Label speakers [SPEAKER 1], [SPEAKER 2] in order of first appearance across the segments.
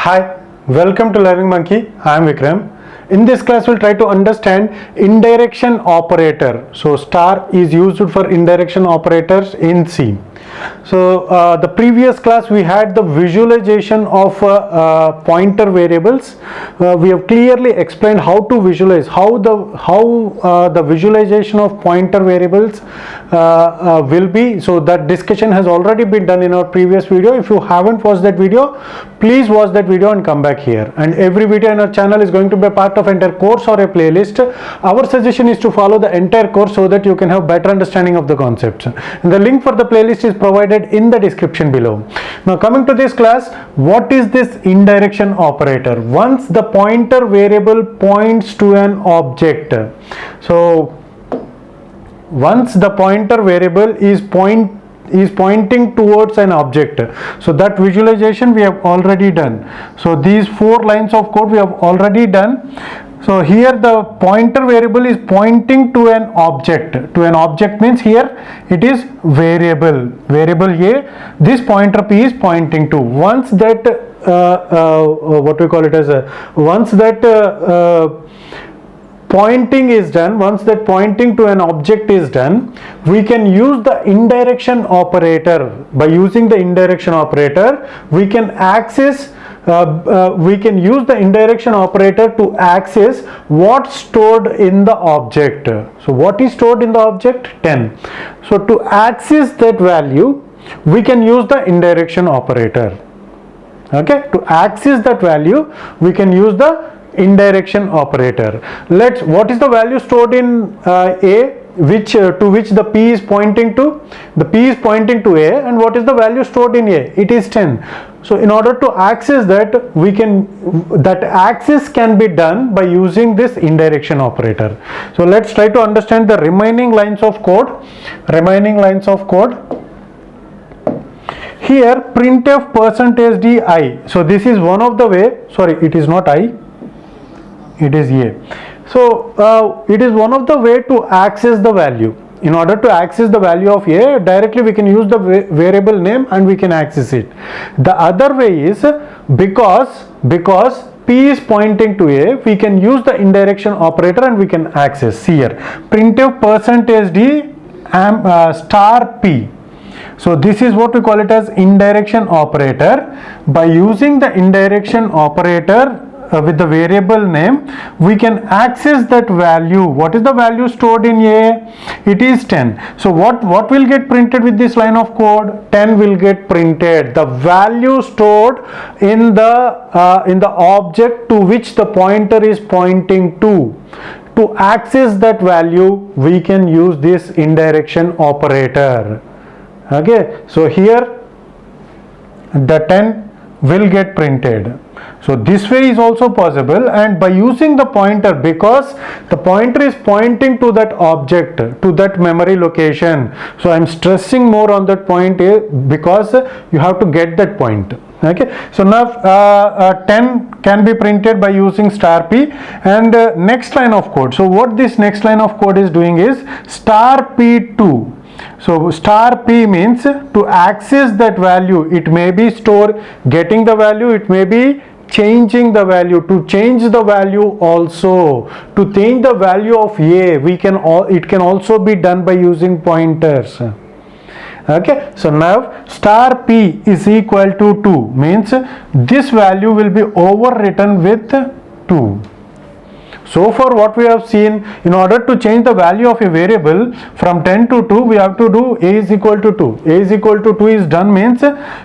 [SPEAKER 1] Hi, welcome to Learning Monkey. I am Vikram. In this class, we'll try to understand indirection operator. So, star is used for indirection operators in C. So, the previous class we had the visualization of pointer variables. We have clearly explained how to visualize, how the visualization of pointer variables will be. So, that discussion has already been done in our previous video. If you haven't watched that video, please watch that video and come back here. And every video in our channel is going to be a part of entire course or a playlist. Our suggestion is to follow the entire course so that you can have better understanding of the concepts. And the link for the playlist is provided in the description below. Now coming to this class, what is this indirection operator? Once the pointer variable points to an object. So once the pointer variable is pointing towards an object, so that visualization we have already done. So these 4 lines of code we have already done. So here the pointer variable is pointing to an object. To an object means here it is variable A. This pointer P is pointing to. Once that what we call it as once that pointing is done, once that pointing to an object is done, we can use the indirection operator. By using the indirection operator, we can access we can use the indirection operator to access what's stored in the object. So what is stored in the object? 10. So to access that value, we can use the indirection operator. Okay, to access that value, we can use the indirection operator. What is the value stored in A, to which the P is pointing to? The P is pointing to A, and what is the value stored in A? It is 10. So in order to access that, that access can be done by using this indirection operator. So let's try to understand the remaining lines of code. Here printf %di. So this is one of the way, sorry, it is not I, it is A. So it is one of the way to access the value. In order to access the value of A, directly we can use the variable name and we can access it. The other way is because P is pointing to A, we can use the indirection operator and we can access. Here printf %d star P. So this is what we call it as indirection operator. By using the indirection operator with the variable name, we can access that value. What is the value stored in A? It is 10. So what will get printed with this line of code? 10 will get printed. The value stored in the object to which the pointer is pointing to. To access that value, we can use this indirection operator. Okay, so here the 10 will get printed. So this way is also possible, and by using the pointer, because the pointer is pointing to that object, to that memory location. So I am stressing more on that point because you have to get that point. Okay, so now 10 can be printed by using star P. And next line of code. So what this next line of code is doing is star P2. So star P means to access that value, it may be getting the value, it may be changing the value. To change the value also, to change the value of A, it can also be done by using pointers. Okay, so now star P is equal to 2 means this value will be overwritten with 2. So far what we have seen, in order to change the value of a variable from 10 to 2, we have to do A is equal to 2. A is equal to 2 is done means,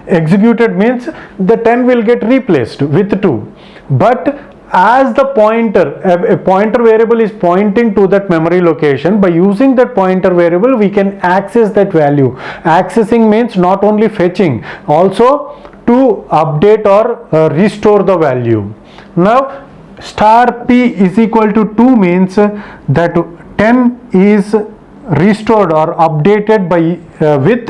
[SPEAKER 1] executed means the 10 will get replaced with 2. But as the a pointer variable is pointing to that memory location, by using that pointer variable, we can access that value. Accessing means not only fetching, also to update or restore the value. Now star P is equal to 2 means that 10 is restored or updated by with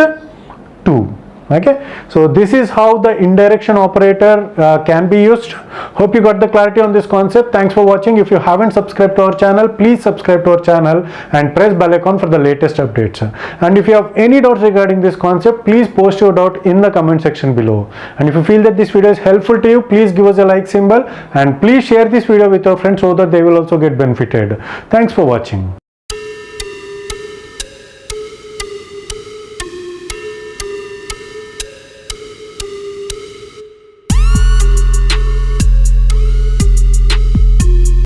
[SPEAKER 1] 2. Okay, so this is how the indirection operator can be used. Hope you got the clarity on this concept. Thanks for watching. If you haven't subscribed to our channel, please subscribe to our channel and press bell icon for the latest updates. And if you have any doubts regarding this concept, please post your doubt in the comment section below. And if you feel that this video is helpful to you, please give us a like symbol and please share this video with your friends so that they will also get benefited. Thanks for watching.